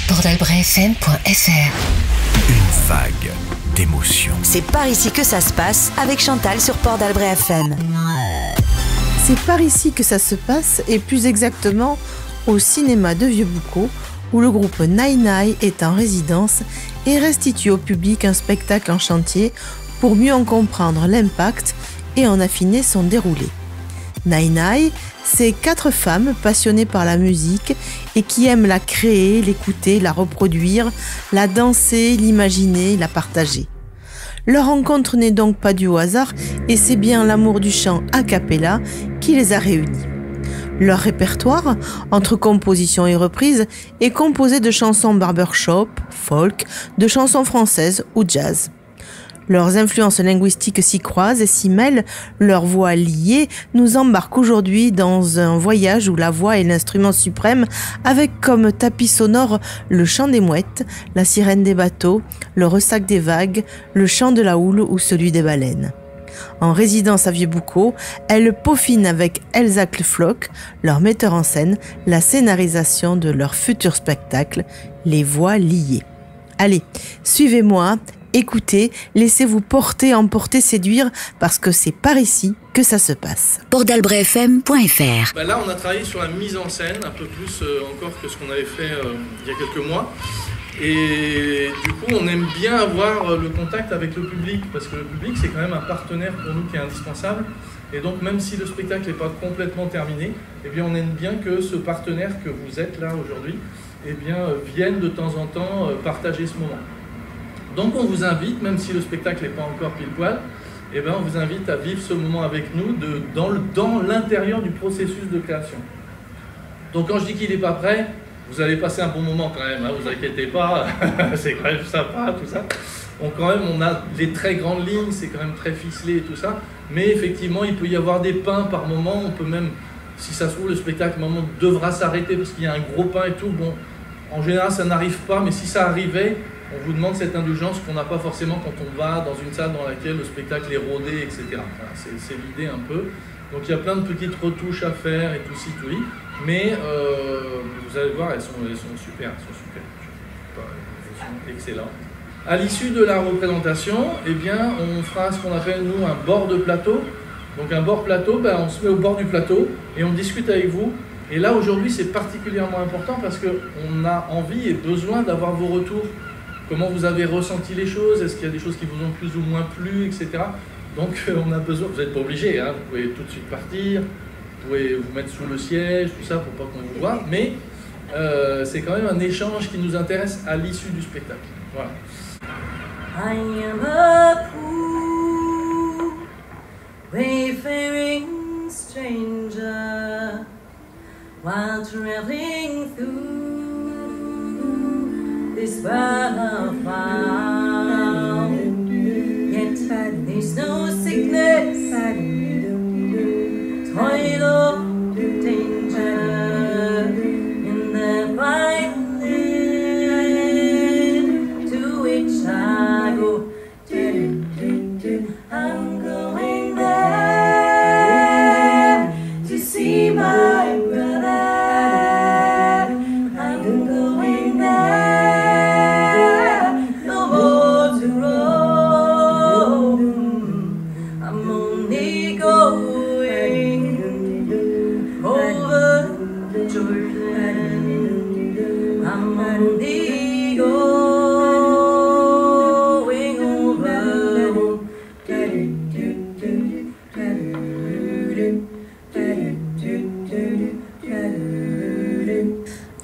PortAlbretFM.fr. Une vague d'émotions. C'est par ici que ça se passe avec Chantal sur Port d'Albret FM. C'est par ici que ça se passe et plus exactement au cinéma de Vieux-Boucau où le groupe Nai Nai est en résidence et restitue au public un spectacle en chantier pour mieux en comprendre l'impact et en affiner son déroulé. Nai Nai, c'est 4 femmes passionnées par la musique et qui aiment la créer, l'écouter, la reproduire, la danser, l'imaginer, la partager. Leur rencontre n'est donc pas due au hasard et c'est bien l'amour du chant a cappella qui les a réunis. Leur répertoire, entre compositions et reprises, est composé de chansons barbershop, folk, de chansons françaises ou jazz. Leurs influences linguistiques s'y croisent et s'y mêlent, leurs voix liées nous embarquent aujourd'hui dans un voyage où la voix est l'instrument suprême avec comme tapis sonore le chant des mouettes, la sirène des bateaux, le ressac des vagues, le chant de la houle ou celui des baleines. En résidence à Vieux-Boucau, elles peaufinent avec Elsa Floch, leur metteur en scène, la scénarisation de leur futur spectacle, Les Voix liées. Allez, suivez-moi. Écoutez, laissez-vous porter, emporter, séduire, parce que c'est par ici que ça se passe. PortAlbretFM.fr. Là, on a travaillé sur la mise en scène, un peu plus encore que ce qu'on avait fait il y a quelques mois. Et du coup, on aime bien avoir le contact avec le public, parce que le public, c'est quand même un partenaire pour nous qui est indispensable. Et donc, même si le spectacle n'est pas complètement terminé, eh bien, on aime bien que ce partenaire que vous êtes là aujourd'hui, eh bien, vienne de temps en temps partager ce moment. Donc on vous invite, même si le spectacle n'est pas encore pile poil, eh ben on vous invite à vivre ce moment avec nous dans l'intérieur du processus de création. Donc quand je dis qu'il n'est pas prêt, vous allez passer un bon moment quand même, hein, vous inquiétez pas, c'est quand même sympa tout ça. Donc quand même on a les très grandes lignes, c'est quand même très ficelé et tout ça, mais effectivement il peut y avoir des pains par moment, on peut même, si ça se trouve le spectacle à un moment devra s'arrêter parce qu'il y a un gros pain et tout, bon, en général ça n'arrive pas, mais si ça arrivait, on vous demande cette indulgence qu'on n'a pas forcément quand on va dans une salle dans laquelle le spectacle est rodé, etc. Voilà, c'est l'idée un peu. Donc il y a plein de petites retouches à faire et tout ci, tout y. Mais vous allez voir, elles sont super, elles sont excellentes. À l'issue de la représentation, eh bien, on fera ce qu'on appelle, nous, un bord de plateau. Donc un bord plateau, on se met au bord du plateau et on discute avec vous. Et là, aujourd'hui, c'est particulièrement important parce qu'on a envie et besoin d'avoir vos retours. Comment vous avez ressenti les choses? Est-ce qu'il y a des choses qui vous ont plus ou moins plu, etc. Donc on a besoin, vous n'êtes pas obligé, hein, vous pouvez tout de suite partir, vous pouvez vous mettre sous le siège, tout ça pour pas qu'on vous voit, mais c'est quand même un échange qui nous intéresse à l'issue du spectacle. Voilà. I am a poor, wayfaring stranger, while traveling through this world of found, yet there's no sickness, toil or danger in the violent to which I go. I'm going there to see my brother. I'm going there, no more to roam. I'm only going over Jordan. I'm only going over.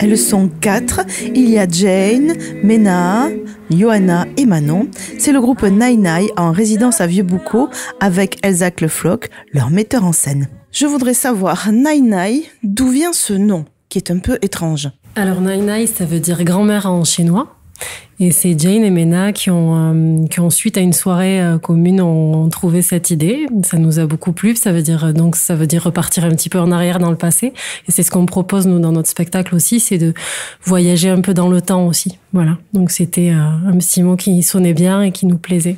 Elles sont 4, il y a Jane, Mena, Johanna et Manon. C'est le groupe Nai Nai en résidence à Vieux-Boucau avec Elsa Floch, leur metteur en scène. Je voudrais savoir, Nai Nai, d'où vient ce nom qui est un peu étrange? Alors Nai Nai, ça veut dire grand-mère en chinois. Et c'est Jane et Mena qui ont suite à une soirée commune, ont trouvé cette idée. Ça nous a beaucoup plu. Ça veut dire repartir un petit peu en arrière dans le passé. Et c'est ce qu'on propose, nous, dans notre spectacle aussi, c'est de voyager un peu dans le temps aussi. Voilà. Donc c'était un petit mot qui sonnait bien et qui nous plaisait.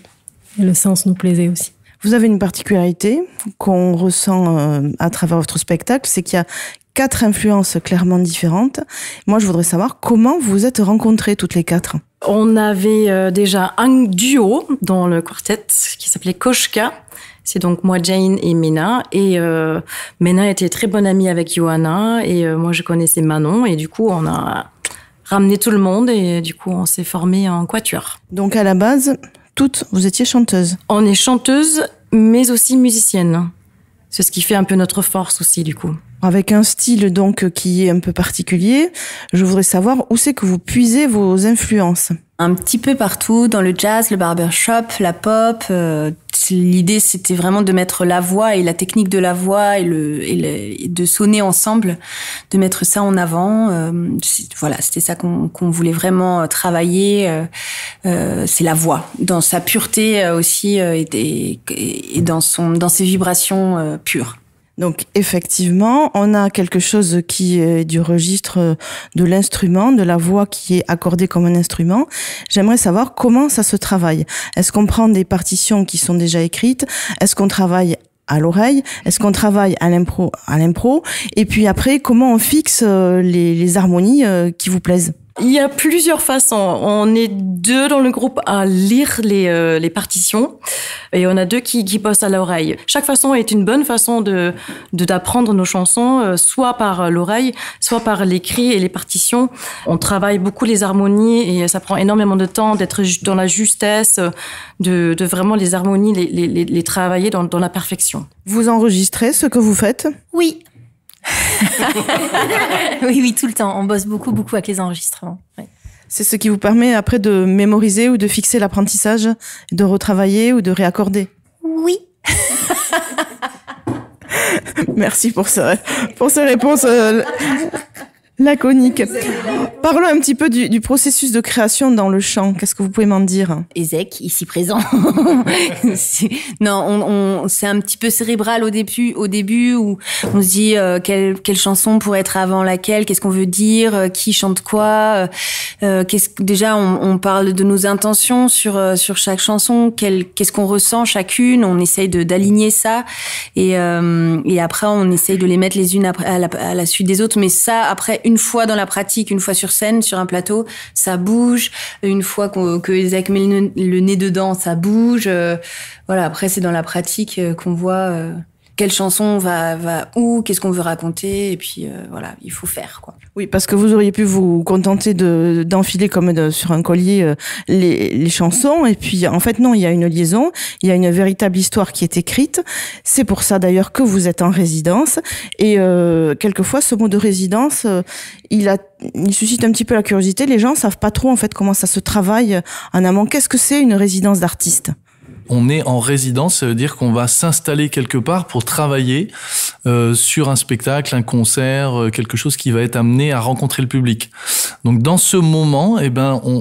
Et le sens nous plaisait aussi. Vous avez une particularité qu'on ressent à travers votre spectacle, c'est qu'il y a 4 influences clairement différentes. Moi, je voudrais savoir comment vous vous êtes rencontrées toutes les 4. On avait déjà un duo dans le quartet qui s'appelait Koshka. C'est donc moi, Jane et Mena. Et Mena était très bonne amie avec Johanna. Et moi, je connaissais Manon. Et du coup, on a ramené tout le monde. Et du coup, on s'est formé en quatuor. Donc, à la base, toutes, vous étiez chanteuses. On est chanteuse, mais aussi musicienne. C'est ce qui fait un peu notre force aussi, du coup. Avec un style donc qui est un peu particulier, je voudrais savoir où c'est que vous puisez vos influences. Un petit peu partout, dans le jazz, le barbershop, la pop. L'idée, c'était vraiment de mettre la voix et la technique de la voix et de sonner ensemble, de mettre ça en avant. Voilà, c'était ça qu'on voulait vraiment travailler. C'est la voix, dans sa pureté aussi et dans ses vibrations pures. Donc effectivement, on a quelque chose qui est du registre de l'instrument, de la voix qui est accordée comme un instrument. J'aimerais savoir comment ça se travaille. Est-ce qu'on prend des partitions qui sont déjà écrites? Est-ce qu'on travaille à l'oreille? Est-ce qu'on travaille à l'impro? Et puis après, comment on fixe les harmonies qui vous plaisent? Il y a plusieurs façons. On est 2 dans le groupe à lire les partitions et on a 2 qui posent à l'oreille. Chaque façon est une bonne façon d'apprendre nos chansons, soit par l'oreille, soit par l'écrit et les partitions. On travaille beaucoup les harmonies et ça prend énormément de temps d'être dans la justesse, de vraiment les harmonies, les travailler dans la perfection. Vous enregistrez ce que vous faites? Oui. oui, tout le temps. On bosse beaucoup avec les enregistrements. Ouais. C'est ce qui vous permet après de mémoriser ou de fixer l'apprentissage, de retravailler ou de réaccorder? Oui. Merci pour ces réponses laconiques. Parlons un petit peu du processus de création dans le chant. Qu'est-ce que vous pouvez m'en dire? Ezek, ici présent. C'est un petit peu cérébral au début où on se dit quelle chanson pourrait être avant laquelle, qu'est-ce qu'on veut dire, qui chante quoi. Déjà on parle de nos intentions sur chaque chanson, qu'est-ce qu'on ressent chacune. On essaye d'aligner ça et après on essaye de les mettre les unes à la suite des autres. Mais ça après une fois dans la pratique, une fois sur scène, sur un plateau, ça bouge. Une fois que Ezek met le nez dedans, ça bouge. Voilà, après, c'est dans la pratique qu'on voit quelle chanson va où, qu'est-ce qu'on veut raconter. Et puis, voilà, il faut faire, quoi. Oui, parce que vous auriez pu vous contenter d'enfiler comme sur un collier les chansons. Et puis, en fait, non, il y a une liaison. Il y a une véritable histoire qui est écrite. C'est pour ça, d'ailleurs, que vous êtes en résidence. Et quelquefois, ce mot de résidence, il suscite un petit peu la curiosité. Les gens savent pas trop, en fait, comment ça se travaille en amont. Qu'est-ce que c'est une résidence d'artiste? On est en résidence, ça veut dire qu'on va s'installer quelque part pour travailler sur un spectacle, un concert, quelque chose qui va être amené à rencontrer le public. Donc dans ce moment,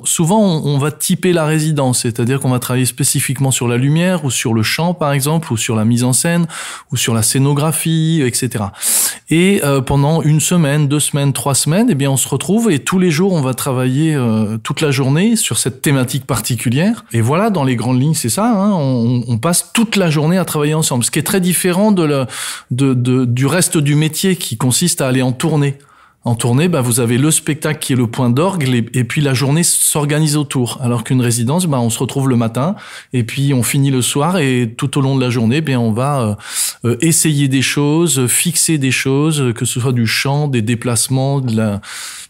souvent on va typer la résidence, c'est-à-dire qu'on va travailler spécifiquement sur la lumière ou sur le chant par exemple, ou sur la mise en scène, ou sur la scénographie, etc. Et pendant 1 semaine, 2 semaines, 3 semaines, on se retrouve et tous les jours on va travailler toute la journée sur cette thématique particulière. Et voilà, dans les grandes lignes, c'est ça. Hein, on passe toute la journée à travailler ensemble, ce qui est très différent du reste du métier qui consiste à aller en tournée. En tournée, vous avez le spectacle qui est le point d'orgue et puis la journée s'organise autour. Alors qu'une résidence, on se retrouve le matin et puis on finit le soir et tout au long de la journée, on va essayer des choses, fixer des choses, que ce soit du chant, des déplacements,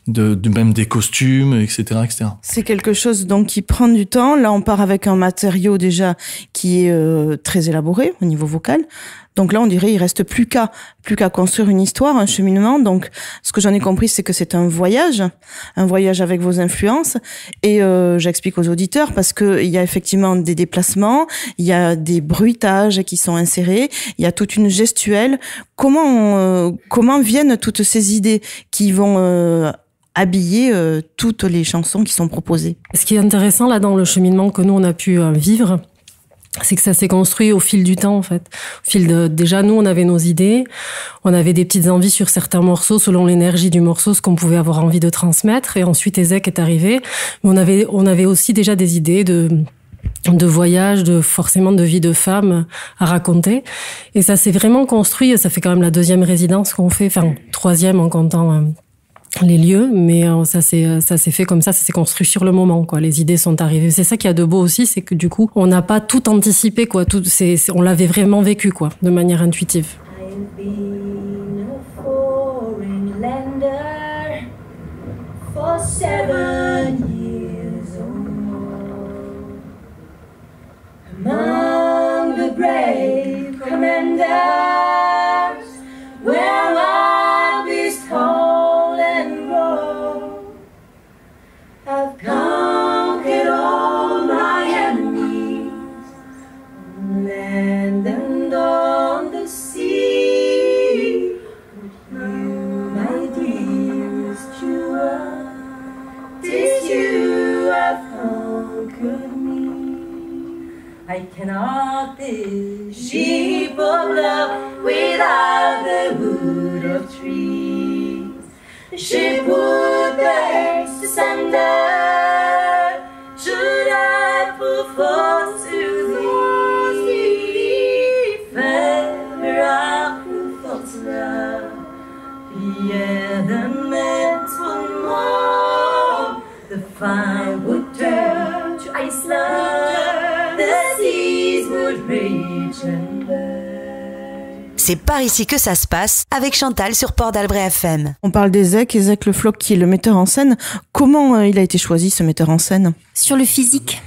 même des costumes, etc., etc. C'est quelque chose donc qui prend du temps. Là, on part avec un matériau déjà qui est très élaboré au niveau vocal. Donc là, on dirait, il reste plus qu'à construire une histoire, un cheminement. Donc, ce que j'en ai compris, c'est que c'est un voyage avec vos influences. Et j'explique aux auditeurs parce que il y a effectivement des déplacements, il y a des bruitages qui sont insérés, il y a toute une gestuelle. Comment viennent toutes ces idées qui vont habiller toutes les chansons qui sont proposées? Ce qui est intéressant là dans le cheminement que nous on a pu vivre, c'est que ça s'est construit au fil du temps, en fait. Déjà, nous, on avait nos idées, on avait des petites envies sur certains morceaux, selon l'énergie du morceau, ce qu'on pouvait avoir envie de transmettre. Et ensuite, Ezek est arrivé. Mais on avait aussi déjà des idées voyage, forcément de vie de femme à raconter. Et ça s'est vraiment construit. Ça fait quand même la 2e résidence qu'on fait, enfin 3e en comptant les lieux, mais ça s'est fait comme ça s'est construit sur le moment, quoi. Les idées sont arrivées. C'est ça qu'il y a de beau aussi, c'est que du coup, on n'a pas tout anticipé, quoi. On l'avait vraiment vécu, quoi, de manière intuitive. I've been a foreign lander for 7 years or more. Among the brave commanders, where wild beasts howl and roar, I've conquered all my enemies, on land and on the sea. You, my dearest Jewel, 'tis you have conquered me. I cannot this sheep of love without the wood of trees. She put the asunder, should I put forth to thee? Fair I put forth love, yeah, the mental more. The fire would turn to Iceland, the seas would rage and burn. C'est par ici que ça se passe avec Chantal sur Port d'Albret FM. On parle d'Ezek Le Floch qui est le metteur en scène. Comment il a été choisi, ce metteur en scène? Sur le physique.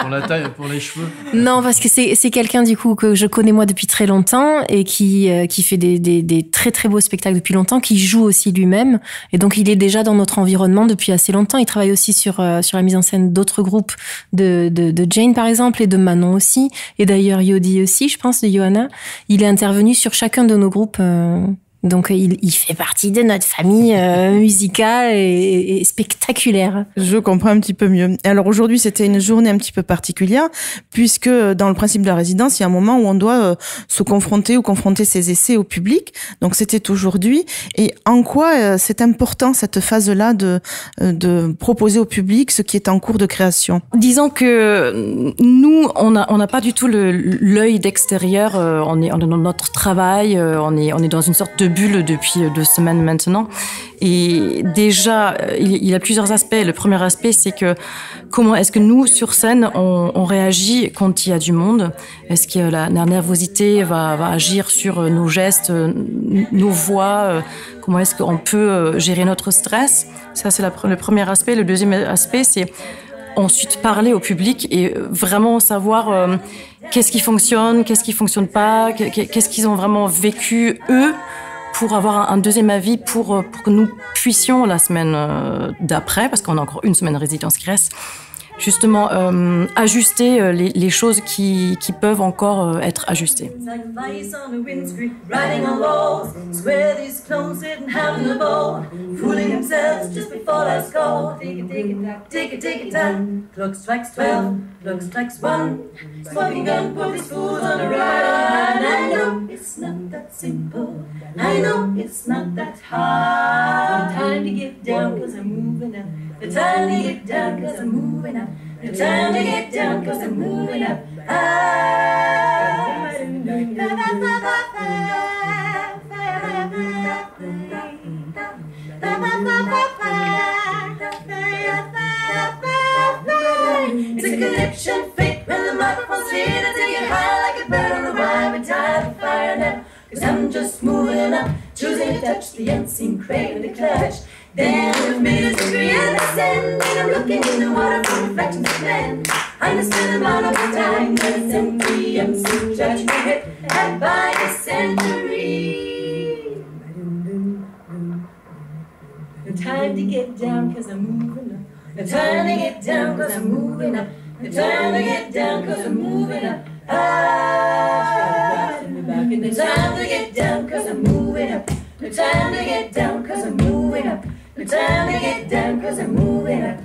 Pour la taille, pour les cheveux. Non, parce que c'est quelqu'un du coup que je connais moi depuis très longtemps et qui fait des très très beaux spectacles depuis longtemps, qui joue aussi lui-même, et donc il est déjà dans notre environnement depuis assez longtemps. Il travaille aussi sur la mise en scène d'autres groupes de Jane par exemple, et de Manon aussi, et d'ailleurs Yodi aussi, je pense, de Johanna. Il est intervenu sur chacun de nos groupes. Donc il fait partie de notre famille musicale et spectaculaire. Je comprends un petit peu mieux. Alors aujourd'hui, c'était une journée un petit peu particulière, puisque dans le principe de la résidence, il y a un moment où on doit se confronter ou confronter ses essais au public. Donc c'était aujourd'hui. Et en quoi c'est important cette phase-là de proposer au public ce qui est en cours de création? Disons que nous, on n'a pas du tout l'œil d'extérieur. On est dans notre travail. On est dans une sorte de bulle depuis 2 semaines maintenant. Et déjà, il y a plusieurs aspects. Le premier aspect, c'est que comment est-ce que nous, sur scène, on réagit quand il y a du monde? Est-ce que la nervosité va agir sur nos gestes, nos voix? Comment est-ce qu'on peut gérer notre stress? Ça, c'est le premier aspect. Le deuxième aspect, c'est ensuite parler au public et vraiment savoir qu'est-ce qui fonctionne pas, qu'est-ce qu'ils ont vraiment vécu, eux, pour avoir un deuxième avis, pour que nous puissions la semaine d'après, parce qu'on a encore 1 semaine de résidence qui reste, justement ajuster les choses qui peuvent encore être ajustées. I know it's not that hard. Time to get down 'cause I'm moving up. The time to get down 'cause I'm moving up. The time to get down 'cause I'm moving up. It's a connection fake when the microphone's here to take you high like a bird on the wire. We're tired of fire now. 'Cause I'm just moving up, choosing to touch the unseen crane with the clutch. Then with me to degree and ascend, and I'm looking in the water for reflections of men. Understand the amount of time that it's empty. I'm so judging my head at by the century. The time to get down 'cause I'm moving up. The time to get down 'cause I'm moving up. The time to get down 'cause I'm moving up. The time to get down 'cause I'm moving up. The time to get down 'cause I'm moving up. The time to get down 'cause I'm moving up.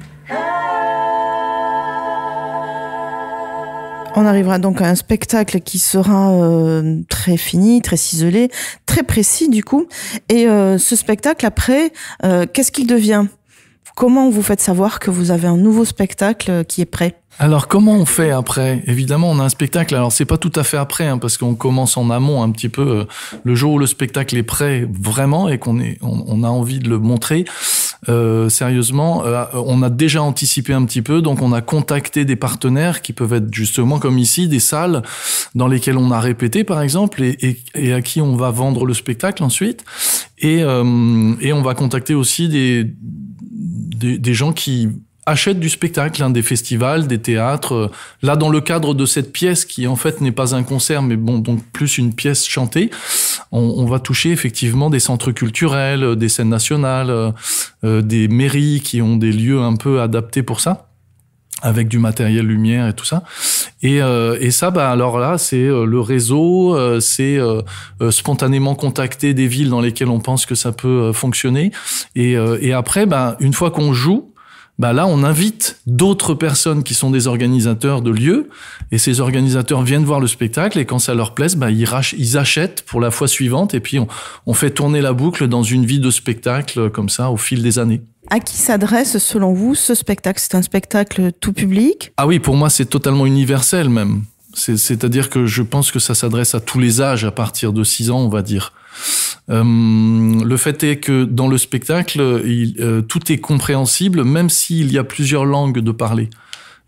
On arrivera donc à un spectacle qui sera très fini, très ciselé, très précis du coup. Et ce spectacle, après, qu'est-ce qu'il devient? Comment vous faites savoir que vous avez un nouveau spectacle qui est prêt ? Alors, comment on fait après ? Évidemment, on a un spectacle. Alors, c'est pas tout à fait après, parce qu'on commence en amont un petit peu. Le jour où le spectacle est prêt vraiment et on a envie de le montrer, sérieusement, on a déjà anticipé un petit peu. Donc, on a contacté des partenaires qui peuvent être justement comme ici, des salles dans lesquelles on a répété, par exemple, et à qui on va vendre le spectacle ensuite. Et on va contacter aussi des gens qui achètent du spectacle, des festivals, des théâtres. Là, dans le cadre de cette pièce qui, en fait, n'est pas un concert, mais bon, donc plus une pièce chantée, on va toucher effectivement des centres culturels, des scènes nationales, des mairies qui ont des lieux un peu adaptés pour ça, avec du matériel lumière et tout ça. Et ça, alors là, c'est le réseau, c'est spontanément contacter des villes dans lesquelles on pense que ça peut fonctionner. Et après, une fois qu'on joue, là, on invite d'autres personnes qui sont des organisateurs de lieux, et ces organisateurs viennent voir le spectacle, et quand ça leur plaise, ils achètent pour la fois suivante, et puis on fait tourner la boucle dans une vie de spectacle, comme ça, au fil des années. À qui s'adresse, selon vous, ce spectacle ? C'est un spectacle tout public ? Ah oui, pour moi, c'est totalement universel, même. C'est-à-dire que je pense que ça s'adresse à tous les âges, à partir de 6 ans, on va dire. Le fait est que dans le spectacle, tout est compréhensible, même s'il y a plusieurs langues de parler.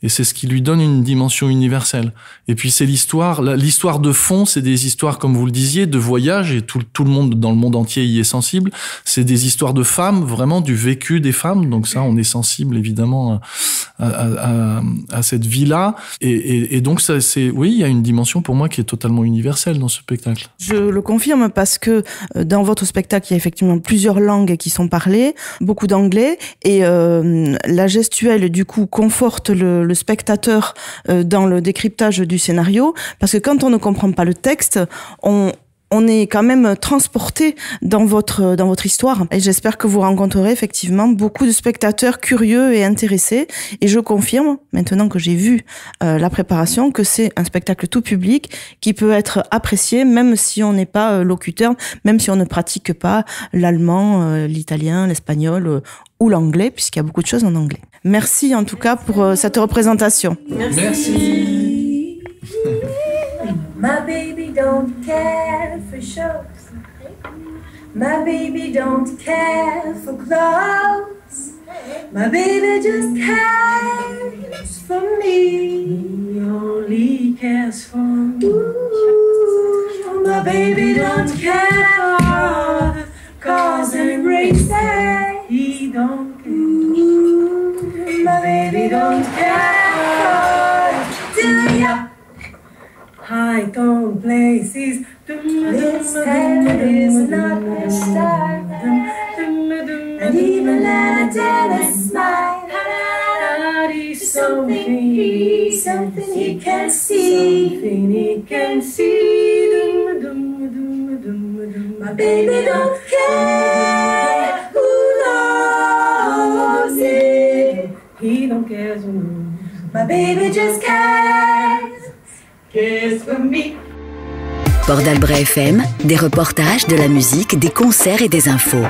Et c'est ce qui lui donne une dimension universelle. Et puis c'est l'histoire de fond, c'est des histoires, comme vous le disiez, de voyage, et tout le monde dans le monde entier y est sensible. C'est des histoires de femmes, vraiment du vécu des femmes. Donc ça, on est sensible évidemment à cette vie-là. Et donc ça, oui, il y a une dimension pour moi qui est totalement universelle dans ce spectacle. Je le confirme parce que dans votre spectacle, il y a effectivement plusieurs langues qui sont parlées, beaucoup d'anglais, et la gestuelle du coup conforte le spectateur dans le décryptage du scénario, parce que quand on ne comprend pas le texte, on est quand même transporté dans votre histoire. Et j'espère que vous rencontrerez effectivement beaucoup de spectateurs curieux et intéressés. Et je confirme, maintenant que j'ai vu la préparation, que c'est un spectacle tout public qui peut être apprécié même si on n'est pas locuteur, même si on ne pratique pas l'allemand, l'italien, l'espagnol ou l'anglais, puisqu'il y a beaucoup de choses en anglais. Merci en tout cas pour cette représentation. Merci. My baby don't care for shows. My baby don't care for clothes. My baby just cares for me. He only cares for me. Ooh, my baby don't care for cars and races. He don't care. Ooh, my baby don't care for ya. High tone places. This head is not a star. And even let a tennis smile. Something he can see. Something he can see. My baby don't care who knows it. He don't care who knows. My baby just cares for me. Port d'Albret FM, des reportages, de la musique, des concerts et des infos.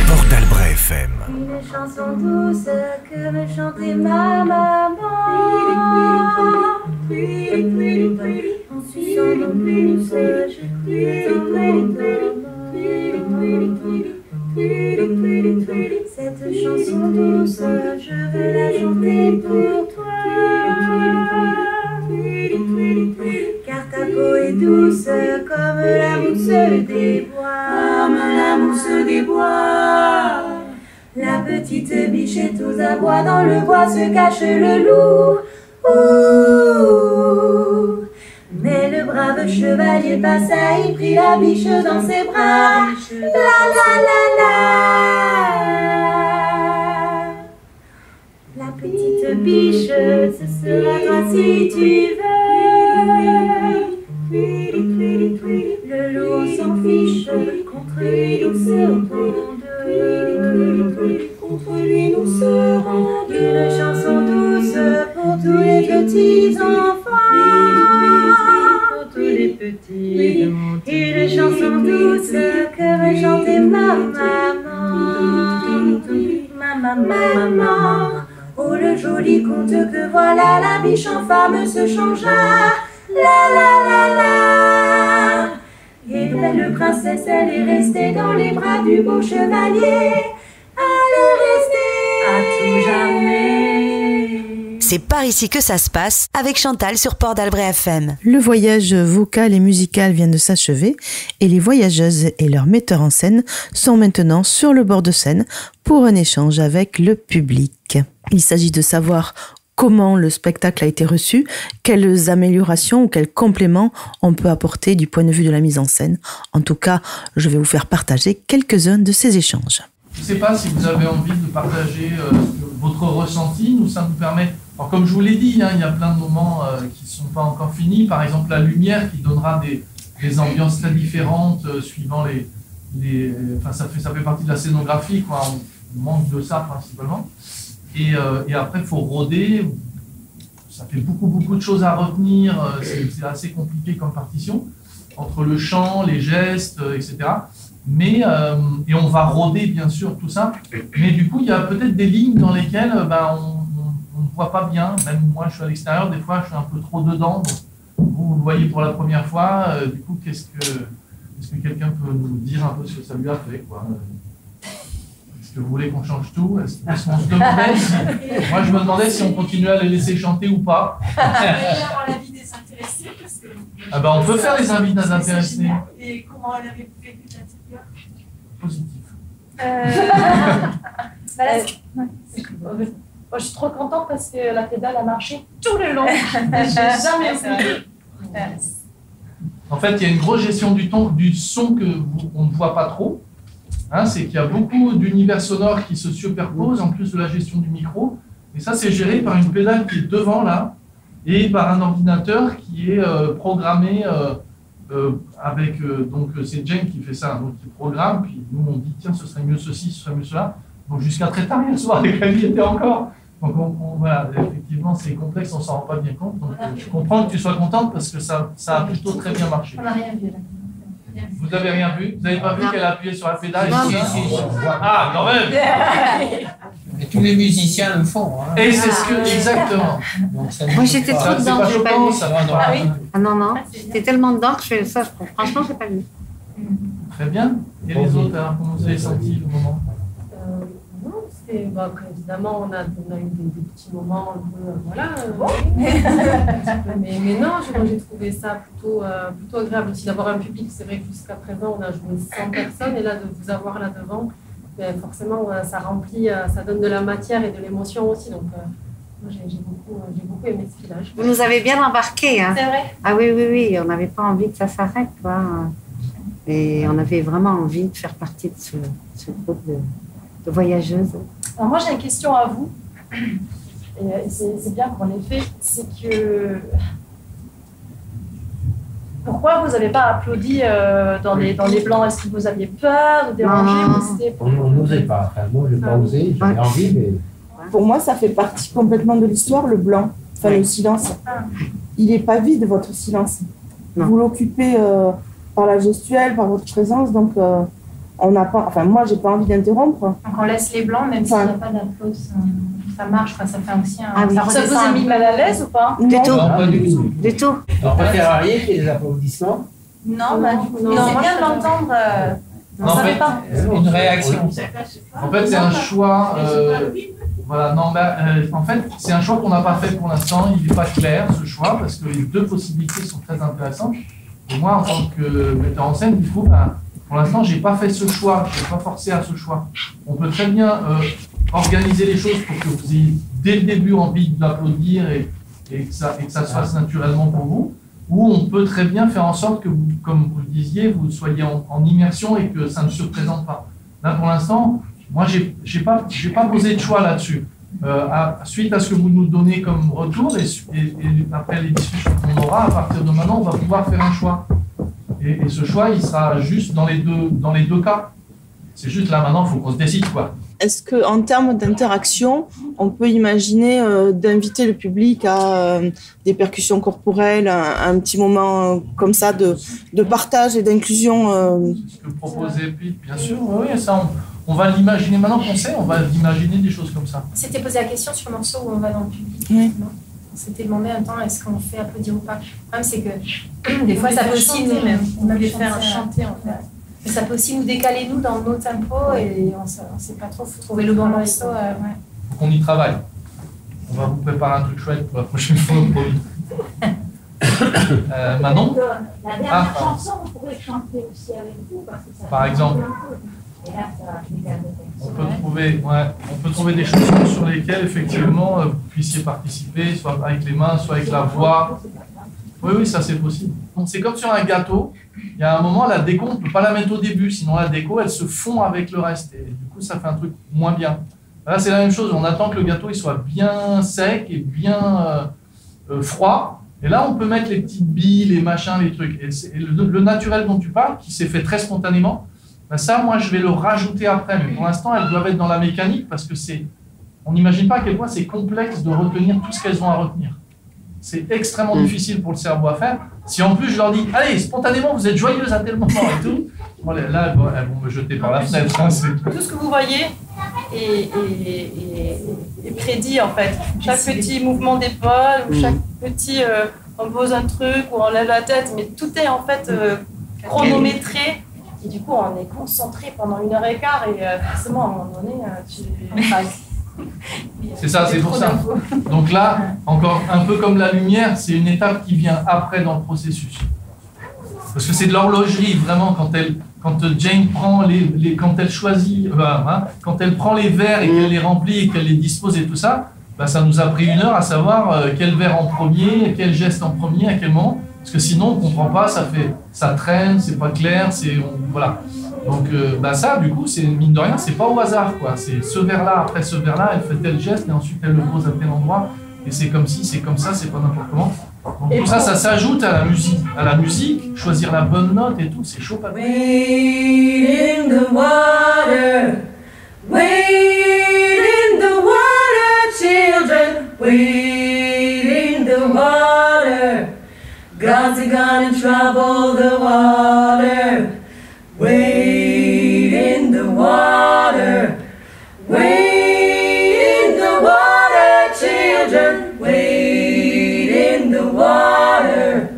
Port d'Albret FM. Une chanson douce que me chantait ma maman. En suçant nos pouces, cette chanson douce, je veux la chanter pour toi. Car ta peau est douce comme la mousse des bois. Comme la mousse des bois. La petite bichette aux abois, dans le bois se cache le loup. Ouh. Mais le brave chevalier passa, il prit la biche dans ses bras. La la la la. La petite biche, ce sera toi si tu veux. Le loup s'en fiche, contre lui nous serons deux. Contre lui nous serons deux. Une chanson douce pour tous les petits enfants. Pour tous les petits enfants. Une chanson douce que veut chanter ma maman. Ma maman. Oh, le joli conte que voilà, la biche en femme se changea. La la la la. Et la belle princesse, elle est restée dans les bras du beau chevalier. Elle est restée à tout jamais. C'est par ici que ça se passe avec Chantal sur Port d'Albret FM. Le voyage vocal et musical vient de s'achever et les voyageuses et leurs metteurs en scène sont maintenant sur le bord de scène pour un échange avec le public. Il s'agit de savoir comment le spectacle a été reçu, quelles améliorations ou quels compléments on peut apporter du point de vue de la mise en scène. En tout cas, je vais vous faire partager quelques-uns de ces échanges. Je ne sais pas si vous avez envie de partager votre ressenti. Nous, ça nous permet... Alors, comme je vous l'ai dit, il y a plein de moments qui ne sont pas encore finis. Par exemple, la lumière qui donnera des ambiances très différentes suivant les... Enfin, ça fait partie de la scénographie, quoi. On manque de ça principalement. Et après, il faut rôder. Ça fait beaucoup de choses à retenir. C'est assez compliqué comme partition, entre le chant, les gestes, etc. Et on va rôder, bien sûr, tout ça. Mais du coup, il y a peut-être des lignes dans lesquelles on ne voit pas bien. Même moi, je suis à l'extérieur, des fois, je suis un peu trop dedans. Donc, vous le voyez pour la première fois. Du coup, est-ce que quelqu'un peut nous dire un peu ce que ça lui a fait, quoi? Est-ce que vous voulez qu'on change tout? Est-ce qu'on se demandait Moi, je me demandais si on continuait à les laisser chanter ou pas. avoir l'avis des intéressés parce que... Ah ben, on peut faire les invités des intéressés. Et comment elle avait vécu de l'intérieur? Positif. Moi, je suis trop contente parce que la pédale a marché tout le long. J'ai jamais oublié. En fait, il y a une grosse gestion du son qu'on ne voit pas trop. C'est qu'il y a beaucoup d'univers sonores qui se superposent en plus de la gestion du micro. Et ça, c'est géré par une pédale qui est devant là et par un ordinateur qui est programmé avec... donc, c'est Jane qui fait ça, donc qui programme. Puis nous, on dit, tiens, ce serait mieux ceci, ce serait mieux cela. Donc, jusqu'à très tard hier soir, les claviers étaient encore. Donc, voilà, effectivement, c'est complexe, on ne s'en rend pas bien compte. Donc, je comprends que tu sois contente parce que ça a plutôt très bien marché. On n'a rien vu là. Vous n'avez rien vu? Vous n'avez pas vu qu'elle a appuyé sur la pédale? Ah, quand même! Et tous les musiciens le font. Hein. Et c'est ce que... Exactement. Donc, moi, j'étais trop dedans, pas je n'ai pas choquant, vu. ça. Ah oui? Ah non, j'étais tellement dedans que je fais ça. Franchement, je n'ai pas vu. Très bien. Et les autres, alors, comment vous avez senti le moment? Évidemment, on a eu des petits moments un peu, voilà. Mais non, j'ai trouvé ça plutôt agréable aussi d'avoir un public. C'est vrai que jusqu'à présent, on a joué 100 personnes et là, de vous avoir là devant, forcément, ça remplit, ça donne de la matière et de l'émotion aussi. Donc, moi, j'ai beaucoup aimé ce village. Vous nous avez bien embarqués. Hein. C'est vrai? Ah oui, on n'avait pas envie que ça s'arrête, quoi. Et on avait vraiment envie de faire partie de ce groupe de voyageuses. Alors moi, j'ai une question à vous. Et c'est bien qu'on l'ait fait. C'est que... Pourquoi vous n'avez pas applaudi dans les blancs? Est-ce que vous aviez peur de déranger ou c'était pour... On n'osait pas. Enfin, moi, je n'ai pas osé. J'avais envie, mais... Pour moi, ça fait partie complètement de l'histoire, le blanc. Enfin, le silence. Il n'est pas vide, votre silence. Non. Vous l'occupez par la gestuelle, par votre présence, donc... on n'a pas, enfin moi j'ai pas envie d'interrompre. Donc on laisse les blancs même s'il n'y a pas d'applaudissements. Ça marche, quoi, ça fait aussi un... Ah oui. Ça vous a mis mal à l'aise ou pas? Du tout. Non, pas du tout. Du tout. On préférerait qu'il y ait des applaudissements. Non, c'est bien de l'entendre. On ne savait pas. Une réaction. En fait, c'est un choix... voilà, non, en fait, c'est un choix qu'on n'a pas fait pour l'instant. Il n'est pas clair, ce choix, parce que les deux possibilités sont très intéressantes. Et moi, en tant que metteur en scène, du coup, pour l'instant, je n'ai pas fait ce choix, je n'ai pas forcé à ce choix. On peut très bien organiser les choses pour que vous ayez dès le début envie d'applaudir et que ça se fasse naturellement pour vous. Ou on peut très bien faire en sorte que, vous, comme vous le disiez, vous soyez en immersion et que ça ne se présente pas. Là, pour l'instant, moi, je n'ai pas posé de choix là-dessus. Suite à ce que vous nous donnez comme retour et après les discussions qu'on aura, à partir de maintenant, on va pouvoir faire un choix. Et ce choix, il sera juste dans les deux cas. C'est juste là, maintenant, il faut qu'on se décide, quoi. Est-ce qu'en termes d'interaction, on peut imaginer d'inviter le public à des percussions corporelles, un petit moment comme ça de partage et d'inclusion Ce que proposait Pete, bien sûr, oui, ça, on va l'imaginer. Maintenant qu'on sait, on va imaginer des choses comme ça. On s'était posé la question sur le morceau où on va dans le public. Oui. On s'était demandé un temps, est-ce qu'on fait applaudir ou pas? Le problème, c'est que des fois, ça peut aussi nous faire chanter, en fait. Mais ça peut aussi nous décaler, nous, dans nos tempos, et on ne sait pas trop, il faut trouver le bon morceau. Ouais. Donc on y travaille. On va vous préparer un truc chouette pour la prochaine fois, promis. Manon? La dernière chanson, on pourrait chanter aussi avec vous. Parce que ça par exemple. Et là, ça on peut trouver des chansons sur lesquelles, effectivement, vous puissiez participer, soit avec les mains, soit avec la voix. Oui, ça c'est possible. Donc c'est comme sur un gâteau. Il y a un moment, la déco, on ne peut pas la mettre au début, sinon la déco, elle se fond avec le reste. Et du coup, ça fait un truc moins bien. Là, c'est la même chose. On attend que le gâteau il soit bien sec et bien froid. Et là, on peut mettre les petites billes, les machins, les trucs. Et le naturel dont tu parles, qui s'est fait très spontanément, ben ça, moi, je vais le rajouter après. Mais pour l'instant, elles doivent être dans la mécanique parce que on n'imagine pas à quel point c'est complexe de retenir tout ce qu'elles ont à retenir. C'est extrêmement difficile pour le cerveau à faire. Si en plus je leur dis, allez, spontanément, vous êtes joyeuse à tel moment et tout, bon, là, elles vont me jeter par la fenêtre. Hein, tout ce que vous voyez est prédit en fait. Chaque petit mouvement d'épaule, ou chaque petit, on pose un truc ou on lève la tête, mais tout est en fait chronométré. Et du coup, on est concentré pendant 1h15 et forcément, à un moment donné, tu c'est ça, c'est pour ça. Donc là, encore un peu comme la lumière, c'est une étape qui vient après dans le processus. Parce que c'est de l'horlogerie, vraiment, quand Jane prend quand elle choisit, quand elle prend les verres et qu'elle les remplit et qu'elle les dispose et tout ça, bah, ça nous a pris 1 heure à savoir quel verre en premier, quel geste en premier, à quel moment. Parce que sinon, on ne comprend pas, ça traîne, c'est pas clair, voilà. Donc ça, du coup, c'est mine de rien, c'est pas au hasard, quoi. C'est ce verre-là, après ce verre-là, elle fait tel geste et ensuite elle le pose à tel endroit. Et c'est comme si, c'est comme ça, c'est pas n'importe comment. Donc tout ça, ça s'ajoute à la musique. À la musique, choisir la bonne note et tout, c'est chaud pas. Wade in the water, wade in the water, children, wade in the water. God's gonna trouble the water. Wade in the water, wade in the water, children, wade in the water.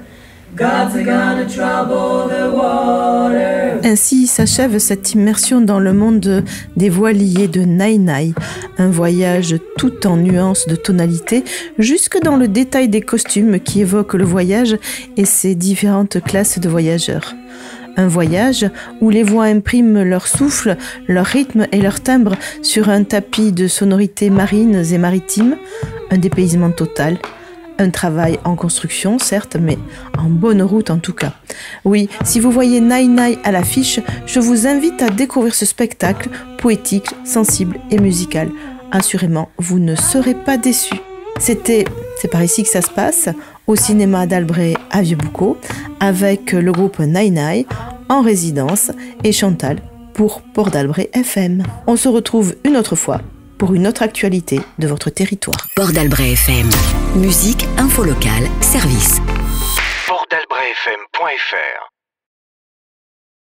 God's gonna trouble the water. Ainsi s'achève cette immersion dans le monde des voiliers de Nai Nai, un voyage tout en nuances de tonalité, jusque dans le détail des costumes qui évoquent le voyage et ses différentes classes de voyageurs. Un voyage où les voix impriment leur souffle, leur rythme et leur timbre sur un tapis de sonorités marines et maritimes, un dépaysement total, un travail en construction certes, mais en bonne route en tout cas. Oui, si vous voyez Nai Nai à l'affiche, je vous invite à découvrir ce spectacle poétique, sensible et musical. Assurément, vous ne serez pas déçus. C'est par ici que ça se passe, au cinéma d'Albret à Vieux-Boucau, avec le groupe Nai Nai en résidence et Chantal pour Port d'Albret FM. On se retrouve une autre fois pour une autre actualité de votre territoire. Port d'Albret FM. Musique, info locale, service. portdalbretfm.fr